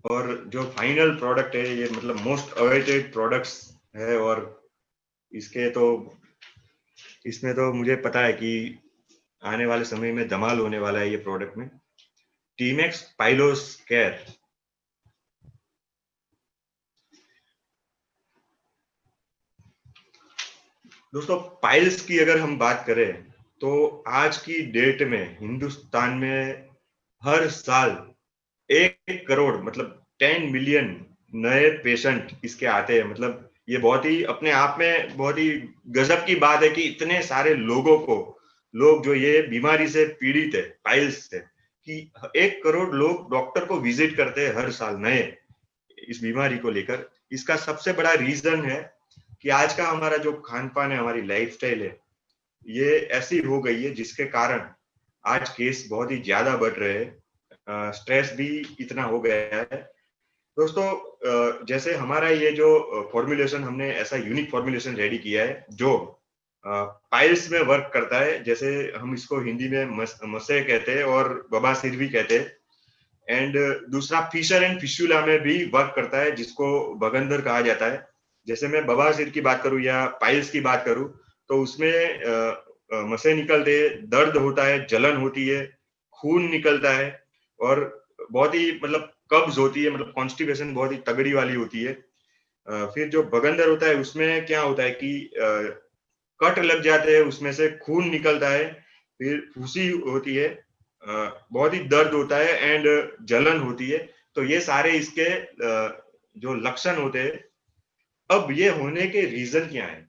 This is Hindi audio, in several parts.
और जो फाइनल प्रोडक्ट है ये मतलब मोस्ट अवेटेड प्रोडक्ट्स है, और इसके तो इसमें तो मुझे पता है कि आने वाले समय में धमाल होने वाला है ये प्रोडक्ट में। टीमेक्स पाइलोस केयर। दोस्तों, पाइल्स की अगर हम बात करें तो आज की डेट में हिंदुस्तान में हर साल 1 करोड़ मतलब 10 मिलियन नए पेशेंट इसके आते हैं। मतलब ये बहुत ही अपने आप में बहुत ही गजब की बात है कि इतने सारे लोगों को, लोग जो ये बीमारी से पीड़ित है पाइल्स से, कि 1 करोड़ लोग डॉक्टर को विजिट करते हैं हर साल नए इस बीमारी को लेकर। इसका सबसे बड़ा रीजन है कि आज का हमारा जो खान पान है, हमारी लाइफस्टाइल है, ये ऐसी हो गई है जिसके कारण आज केस बहुत ही ज्यादा बढ़ रहे हैं। स्ट्रेस भी इतना हो गया है। दोस्तों, जैसे हमारा ये जो फॉर्मुलेशन, हमने ऐसा यूनिक फॉर्मुलेशन रेडी किया है जो पाइल्स में वर्क करता है। जैसे हम इसको हिंदी में मसे कहते हैं और बबासीर भी कहते हैं। एंड दूसरा फिशर एंड फिशुला में भी वर्क करता है, जिसको बगंदर कहा जाता है। जैसे मैं बवासीर की बात करूं या पाइल्स की बात करूं तो उसमें मसे निकलते हैं, दर्द होता है, जलन होती है, खून निकलता है, और बहुत ही मतलब कब्ज होती है, मतलब कॉन्स्टिपेशन बहुत ही तगड़ी वाली होती है। फिर जो बगंदर होता है उसमें क्या होता है कि कट लग जाते हैं, उसमें से खून निकलता है, फिर फूसी होती है, बहुत ही दर्द होता है एंड जलन होती है। तो ये सारे इसके जो लक्षण होते हैं। अब ये होने के रीजन क्या है?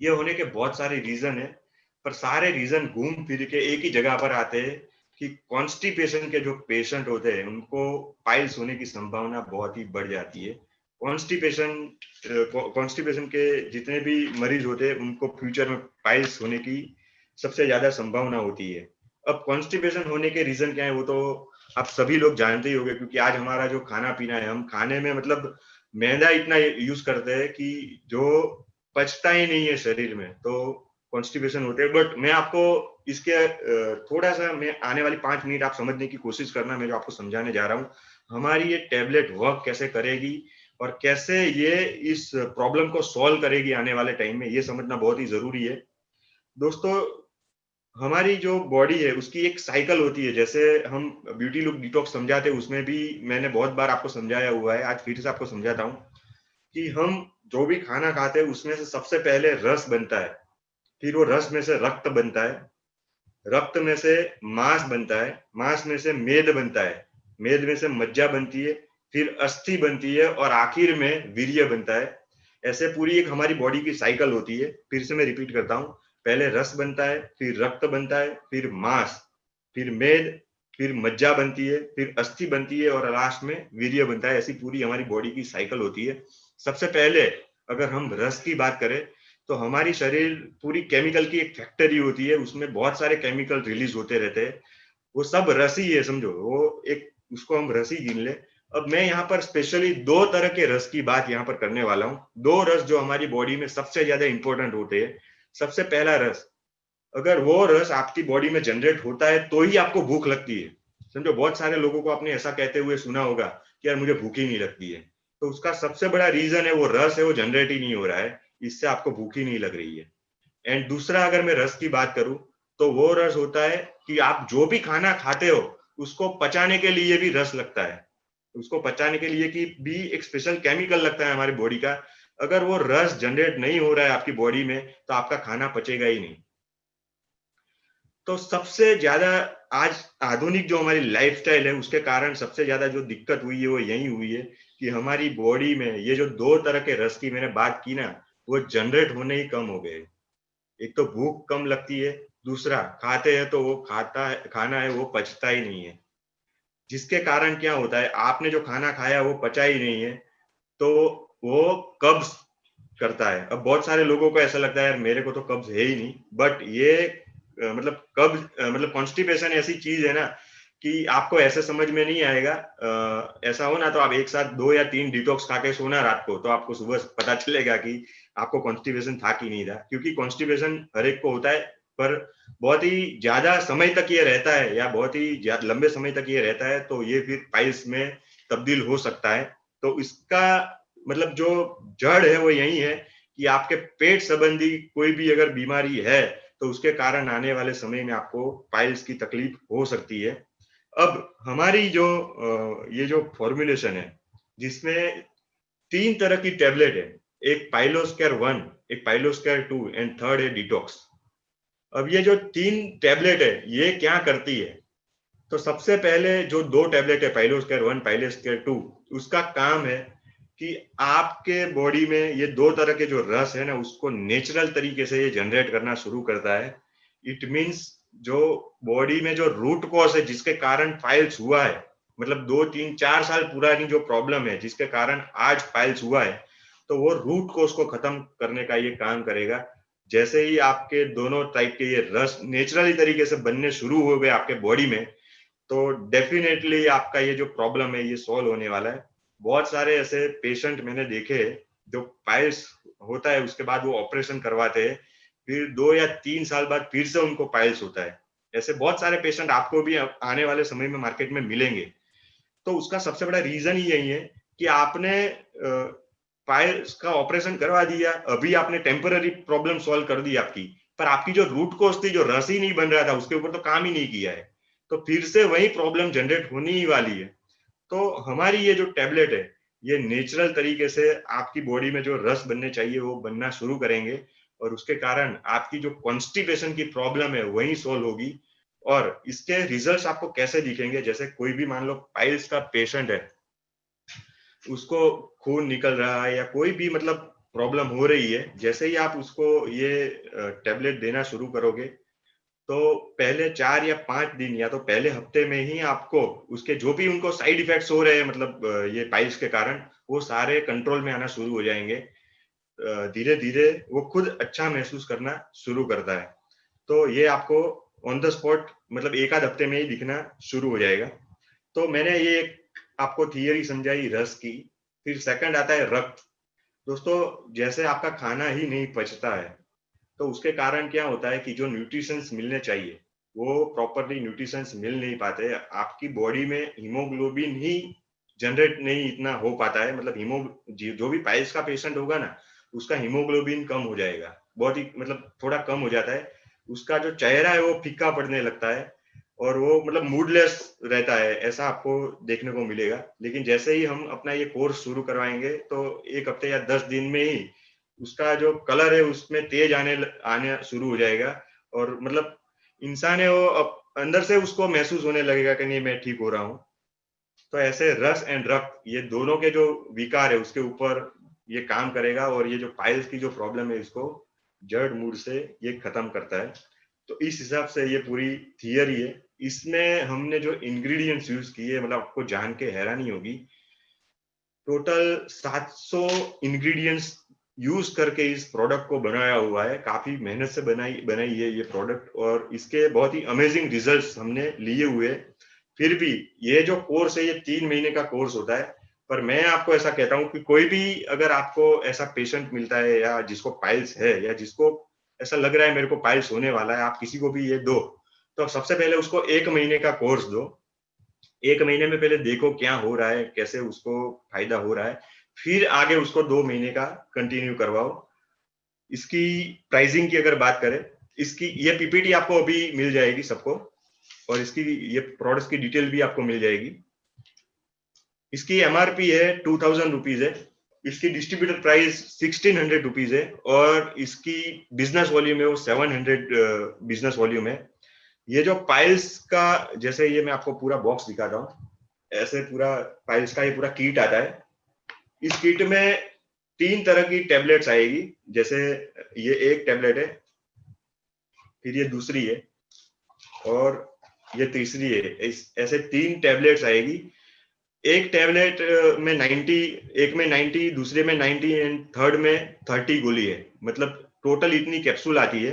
ये होने के बहुत सारे रीजन है, पर सारे रीजन घूम फिर के एक ही जगह पर आते हैं कि कॉन्स्टिपेशन के जो पेशेंट होते हैं उनको पाइल्स होने की संभावना बहुत ही बढ़ जाती है। कॉन्स्टिपेशन कॉन्स्टिपेशन के जितने भी मरीज होते हैं उनको फ्यूचर में पाइल्स होने की सबसे ज्यादा संभावना होती है। अब कॉन्स्टिपेशन होने के रीजन क्या है वो तो आप सभी लोग जानते ही होंगे, क्योंकि आज हमारा जो खाना पीना है, हम खाने में मतलब मैदा इतना यूज करते हैं कि जो पचता ही नहीं है शरीर में, तो कॉन्स्टिपेशन होते हैं। बट मैं आपको इसके थोड़ा सा, मैं आने वाली 5 मिनट आप समझने की कोशिश करना, मैं जो आपको समझाने जा रहा हूँ हमारी ये टेबलेट वर्क कैसे करेगी और कैसे ये इस प्रॉब्लम को सॉल्व करेगी आने वाले टाइम में, ये समझना बहुत ही जरूरी है। दोस्तों, हमारी जो बॉडी है उसकी एक साइकिल होती है। जैसे हम ब्यूटी लुक डिटॉक्स समझाते हैं उसमें भी मैंने बहुत बार आपको समझाया हुआ है, आज फिर से आपको समझाता हूँ कि हम जो भी खाना खाते हैं उसमें से सबसे पहले रस बनता है, फिर वो रस में से रक्त बनता है, रक्त में से मांस बनता है, मांस में से मेद बनता है, मेद में से मज्जा बनती है, फिर अस्थि बनती है और आखिर में वीर्य बनता है। ऐसे पूरी एक हमारी बॉडी की साइकिल होती है। फिर से मैं रिपीट करता हूँ, पहले रस बनता है, फिर रक्त बनता है, फिर मांस, फिर मेद, फिर मज्जा बनती है, फिर अस्थि बनती है और लास्ट में वीर्य बनता है। ऐसी पूरी हमारी बॉडी की साइकिल होती है। सबसे पहले अगर हम रस की बात करें तो हमारी शरीर पूरी केमिकल की एक फैक्ट्री होती है, उसमें बहुत सारे केमिकल रिलीज होते रहते हैं, वो सब रस ही है, समझो वो एक, उसको हम रस ही गिन ले। अब मैं यहाँ पर स्पेशली 2 तरह के रस की बात यहाँ पर करने वाला हूँ, 2 रस जो हमारी बॉडी में सबसे ज्यादा इंपॉर्टेंट होते हैं। सबसे पहला रस, अगर वो रस आपकी बॉडी में जनरेट होता है तो ही आपको भूख लगती है। समझो, बहुत सारे लोगों को आपने ऐसा कहते हुए सुना होगा कि यार मुझे भूख ही नहीं लगती है, तो उसका सबसे बड़ा रीजन है वो रस है, वो जनरेट ही नहीं हो रहा है, इससे आपको भूख ही नहीं लग रही है। एंड दूसरा, अगर मैं रस की बात करूं तो वो रस होता है कि आप जो भी खाना खाते हो उसको पचाने के लिए भी रस लगता है, उसको पचाने के लिए कि भी एक स्पेशल केमिकल लगता है हमारी बॉडी का। अगर वो रस जनरेट नहीं हो रहा है आपकी बॉडी में तो आपका खाना पचेगा ही नहीं। तो सबसे ज्यादा आज आधुनिक जो हमारी लाइफस्टाइल है उसके कारण सबसे ज्यादा जो दिक्कत हुई है वो यही हुई है कि हमारी बॉडी में ये जो 2 तरह के रस की मैंने बात की ना, वो जनरेट होने ही कम हो गए। एक तो भूख कम लगती है, दूसरा खाते हैं तो वो खाना है वो पचता ही नहीं है, जिसके कारण क्या होता है, आपने जो खाना खाया वो पचा ही नहीं है, तो वो कब्ज करता है। अब बहुत सारे लोगों को ऐसा लगता है यार मेरे को तो कब्ज है ही नहीं, बट ये मतलब कब्ज मतलब कॉन्स्टिपेशन ऐसी चीज है ना कि आपको ऐसे समझ में नहीं आएगा। ऐसा हो ना तो आप एक साथ 2 या 3 डिटॉक्स खा के सोना रात को, तो आपको सुबह पता चलेगा कि आपको कॉन्स्टिपेशन था कि नहीं था। क्योंकि कॉन्स्टिपेशन हर एक को होता है, पर बहुत ही ज्यादा समय तक ये रहता है या बहुत ही लंबे समय तक ये रहता है, तो ये फिर पाइल्स में तब्दील हो सकता है। तो इसका मतलब जो जड़ है वो यही है कि आपके पेट संबंधी कोई भी अगर बीमारी है तो उसके कारण आने वाले समय में आपको पाइल्स की तकलीफ हो सकती है। अब हमारी जो ये जो फॉर्मुलेशन है जिसमें 3 तरह की टैबलेट है, एक पाइलोस्केयर 1, एक पाइलोस्केयर 2 एंड थर्ड है डिटॉक्स। अब ये जो 3 टैबलेट है ये क्या करती है? तो सबसे पहले जो 2 टैबलेट है पाइलोस्केयर 1, पाइलोस्केयर 2, उसका काम है कि आपके बॉडी में ये 2 तरह के जो रस है ना उसको नेचुरल तरीके से ये जनरेट करना शुरू करता है। इट मीन्स जो बॉडी में जो रूट कॉज है जिसके कारण पाइल्स हुआ है, मतलब 2, 3, 4 साल पुरानी जो प्रॉब्लम है जिसके कारण आज पाइल्स हुआ है, तो वो रूट कॉज को खत्म करने का ये काम करेगा। जैसे ही आपके दोनों टाइप के ये रस नेचुरली तरीके से बनने शुरू हो गए आपके बॉडी में, तो डेफिनेटली आपका ये जो प्रॉब्लम है ये सॉल्व होने वाला है। बहुत सारे ऐसे पेशेंट मैंने देखे हैं जो पाइल्स होता है उसके बाद वो ऑपरेशन करवाते हैं, फिर 2 या 3 साल बाद फिर से उनको पाइल्स होता है। ऐसे बहुत सारे पेशेंट आपको भी आने वाले समय में मार्केट में मिलेंगे। तो उसका सबसे बड़ा रीजन ही यही है कि आपने पाइल्स का ऑपरेशन करवा दिया, अभी आपने टेम्पररी प्रॉब्लम सॉल्व कर दी आपकी, पर आपकी जो रूट कॉज थी, जो रस ही नहीं बन रहा था, उसके ऊपर तो काम ही नहीं किया है, तो फिर से वही प्रॉब्लम जनरेट होने ही वाली है। तो हमारी ये जो टैबलेट है ये नेचुरल तरीके से आपकी बॉडी में जो रस बनने चाहिए वो बनना शुरू करेंगे, और उसके कारण आपकी जो कॉन्स्टिपेशन की प्रॉब्लम है वही सॉल्व होगी। और इसके रिजल्ट्स आपको कैसे दिखेंगे? जैसे कोई भी मान लो पाइल्स का पेशेंट है, उसको खून निकल रहा है या कोई भी मतलब प्रॉब्लम हो रही है, जैसे ही आप उसको ये टेबलेट देना शुरू करोगे तो पहले 4 या 5 दिन या तो पहले हफ्ते में ही आपको उसके जो भी उनको साइड इफेक्ट्स हो रहे हैं, मतलब ये पाइल्स के कारण, वो सारे कंट्रोल में आना शुरू हो जाएंगे। धीरे धीरे वो खुद अच्छा महसूस करना शुरू करता है। तो ये आपको ऑन द स्पॉट मतलब 1 आध हफ्ते में ही दिखना शुरू हो जाएगा। तो मैंने ये एक आपको थियरी समझाई रस की। फिर सेकंड आता है रक्त। दोस्तों, जैसे आपका खाना ही नहीं पचता है तो उसके कारण क्या होता है कि जो न्यूट्रिशंस मिलने चाहिए वो प्रॉपरली न्यूट्रिशंस मिल नहीं पाते। आपकी बॉडी में हीमोग्लोबिन ही जनरेट नहीं इतना हो पाता है, मतलब जो भी पाइल्स का पेशेंट होगा ना उसका हीमोग्लोबिन कम हो जाएगा, बहुत ही मतलब थोड़ा कम हो जाता है। उसका जो चेहरा है वो फीका पड़ने लगता है और वो मतलब मूडलेस रहता है, ऐसा आपको देखने को मिलेगा। लेकिन जैसे ही हम अपना ये कोर्स शुरू करवाएंगे तो 1 हफ्ते या 10 दिन में ही उसका जो कलर है उसमें तेज आने शुरू हो जाएगा, और मतलब इंसान है वो अंदर से उसको महसूस होने लगेगा कि नहीं मैं ठीक हो रहा हूँ। तो ऐसे रस एंड रक्त ये दोनों के जो विकार है उसके ऊपर ये काम करेगा, और ये जो पाइल्स की जो प्रॉब्लम है इसको जड़ मूड से ये खत्म करता है। तो इस हिसाब से ये पूरी थियरी है। इसमें हमने जो इंग्रेडिएंट्स यूज किए मतलब आपको जान के हैरानी होगी, टोटल 700 इंग्रेडिएंट्स यूज करके इस प्रोडक्ट को बनाया हुआ है। काफी मेहनत से बनाई बनाई है ये प्रोडक्ट, और इसके बहुत ही अमेजिंग रिजल्ट्स हमने लिए हुए। फिर भी ये जो कोर्स है ये 3 महीने का कोर्स होता है। पर मैं आपको ऐसा कहता हूँ कि कोई भी अगर आपको ऐसा पेशेंट मिलता है या जिसको पाइल्स है या जिसको ऐसा लग रहा है मेरे को पाइल्स होने वाला है, आप किसी को भी ये दो, तो सबसे पहले उसको 1 महीने का कोर्स दो। 1 महीने में पहले देखो क्या हो रहा है, कैसे उसको फायदा हो रहा है, फिर आगे उसको 2 महीने का कंटिन्यू करवाओ। इसकी प्राइसिंग की अगर बात करें, इसकी ये पीपीटी आपको अभी मिल जाएगी सबको, और इसकी ये प्रोडक्ट्स की डिटेल भी आपको मिल जाएगी। इसकी एमआरपी है 2000 रुपीज है, इसकी डिस्ट्रीब्यूटर प्राइस 1600 रुपीज है, और इसकी बिजनेस वॉल्यूम है वो 700 बिजनेस वॉल्यूम है। ये जो पाइल्स का, जैसे ये मैं आपको पूरा बॉक्स दिखाता हूँ, ऐसे पूरा पाइल्स का ये पूरा किट आता है। इस किट में 3 तरह की टेबलेट्स आएगी। जैसे ये एक टेबलेट है, फिर ये दूसरी है, और ये तीसरी है। ऐसे 3 टेबलेट्स आएगी। एक टेबलेट में 90, एक में 90, दूसरे में 90 एंड थर्ड में 30 गोली है, मतलब टोटल इतनी कैप्सूल आती है।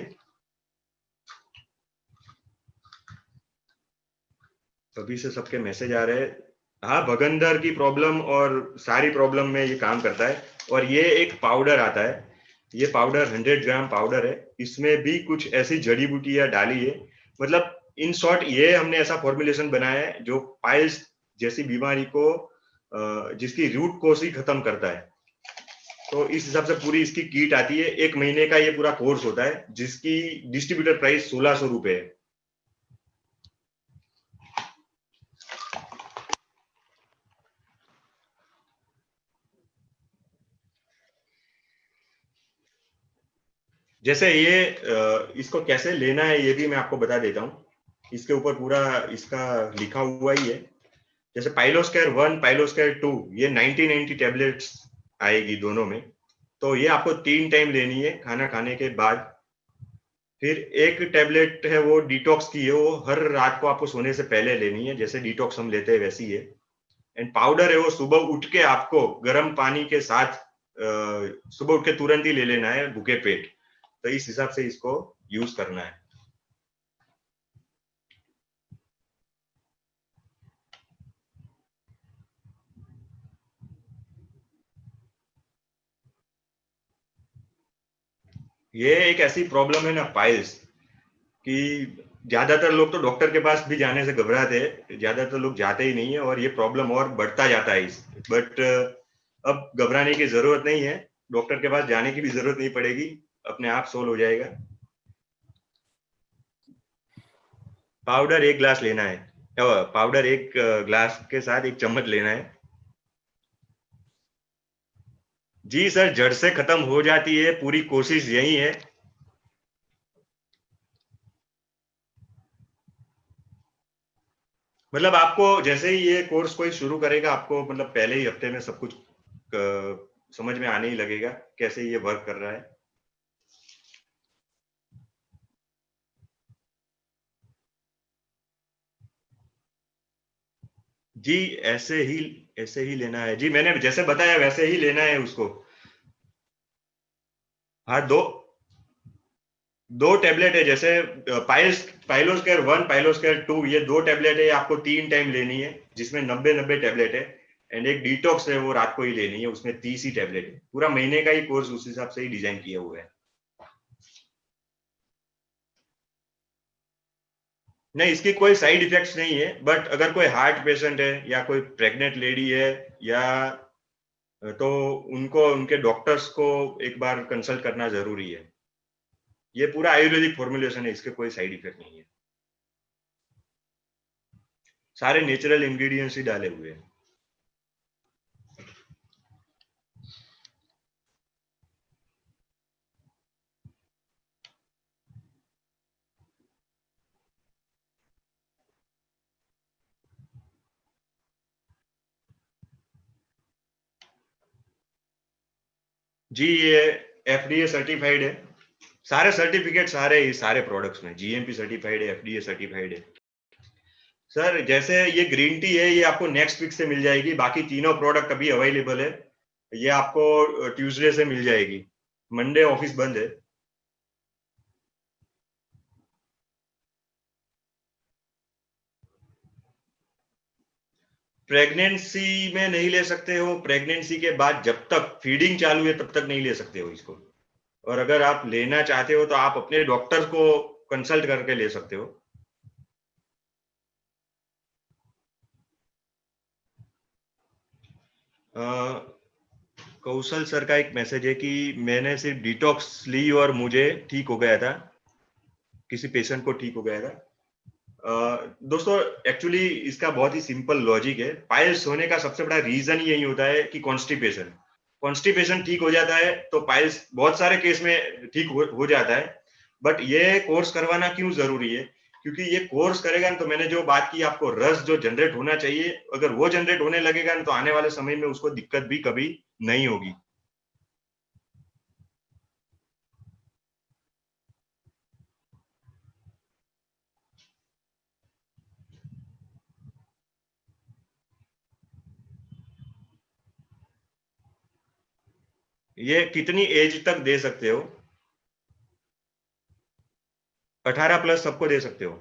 अभी से सबके मैसेज आ रहे हैं। हाँ, भगंदर की प्रॉब्लम और सारी प्रॉब्लम में ये काम करता है। और ये एक पाउडर आता है, ये पाउडर 100 ग्राम पाउडर है। इसमें भी कुछ ऐसी जड़ी बूटियां डाली है, मतलब इन शॉर्ट ये हमने ऐसा फॉर्मुलेशन बनाया है जो पाइल्स जैसी बीमारी को जिसकी रूट कोर्स ही खत्म करता है। तो इस हिसाब से पूरी इसकी किट आती है, 1 महीने का ये पूरा कोर्स होता है, जिसकी डिस्ट्रीब्यूटर प्राइस 1600 रुपए है। जैसे ये इसको कैसे लेना है ये भी मैं आपको बता देता हूँ। इसके ऊपर पूरा इसका लिखा हुआ ही है। जैसे पाइलोस्केयर 1, पाइलोस्केयर 2, ये 90-90 टेबलेट्स आएगी दोनों में। तो ये आपको 3 टाइम लेनी है खाना खाने के बाद। फिर एक टेबलेट है वो डिटॉक्स की है, वो हर रात को आपको सोने से पहले लेनी है, जैसे डिटॉक्स हम लेते हैं वैसी है। एंड पाउडर है वो सुबह उठ के आपको गर्म पानी के साथ सुबह उठ के तुरंत ही ले लेना है भूखे पेट। तो इस हिसाब से इसको यूज करना है। ये एक ऐसी प्रॉब्लम है ना पाइल्स कि ज्यादातर लोग तो डॉक्टर के पास भी जाने से घबराते हैं, ज्यादातर लोग जाते ही नहीं है और ये प्रॉब्लम और बढ़ता जाता है इस। बट अब घबराने की जरूरत नहीं है, डॉक्टर के पास जाने की भी जरूरत नहीं पड़ेगी, अपने आप सोल्व हो जाएगा। पाउडर 1 ग्लास लेना है, पाउडर 1 ग्लास के साथ 1 चम्मच लेना है। जी सर, जड़ से खत्म हो जाती है, पूरी कोशिश यही है। मतलब आपको जैसे ही ये कोर्स कोई शुरू करेगा, आपको मतलब पहले ही हफ्ते में सब कुछ समझ में आने ही लगेगा कैसे ये वर्क कर रहा है। जी ऐसे ही लेना है जी, मैंने जैसे बताया वैसे ही लेना है उसको। हाँ, दो टेबलेट है, जैसे पाइलोस्केयर 1, पाइलोस्केयर 2, ये 2 टेबलेट है, आपको 3 टाइम लेनी है, जिसमें 90-90 टेबलेट है। एंड एक डिटॉक्स है, वो रात को ही लेनी है, उसमें 30 ही टेबलेट है। पूरा महीने का ही कोर्स उस हिसाब से ही डिजाइन किया हुआ है। नहीं, इसकी कोई साइड इफेक्ट्स नहीं है, बट अगर कोई हार्ट पेशेंट है या कोई प्रेग्नेंट लेडी है या तो उनको उनके डॉक्टर्स को एक बार कंसल्ट करना जरूरी है। ये पूरा आयुर्वेदिक फॉर्मुलेशन है, इसके कोई साइड इफेक्ट नहीं है, सारे नेचुरल इंग्रेडिएंट्स ही डाले हुए हैं। जी ये एफडीए सर्टिफाइड है, सारे सर्टिफिकेट सारे प्रोडक्ट्स में जीएमपी सर्टिफाइड है, एफडीए सर्टिफाइड है। सर जैसे ये ग्रीन टी है, ये आपको नेक्स्ट वीक से मिल जाएगी, बाकी तीनों प्रोडक्ट अभी अवेलेबल है। ये आपको ट्यूसडे से मिल जाएगी, मंडे ऑफिस बंद है। प्रेगनेंसी में नहीं ले सकते हो, प्रेगनेंसी के बाद जब तक फीडिंग चालू है तब तक नहीं ले सकते हो इसको। और अगर आप लेना चाहते हो तो आप अपने डॉक्टर को कंसल्ट करके ले सकते हो। कौशल सर का एक मैसेज है कि मैंने सिर्फ डिटॉक्स ली और मुझे ठीक हो गया था, किसी पेशेंट को ठीक हो गया था। दोस्तों एक्चुअली इसका बहुत ही सिंपल लॉजिक है, पाइल्स होने का सबसे बड़ा रीजन यही होता है कि कॉन्स्टिपेशन। कॉन्स्टिपेशन ठीक हो जाता है तो पाइल्स बहुत सारे केस में ठीक हो जाता है। बट ये कोर्स करवाना क्यों जरूरी है? क्योंकि ये कोर्स करेगा ना, तो मैंने जो बात की आपको, रस जो जनरेट होना चाहिए, अगर वो जनरेट होने लगेगा ना, तो आने वाले समय में उसको दिक्कत भी कभी नहीं होगी। ये कितनी एज तक दे सकते हो? 18+ सबको दे सकते हो।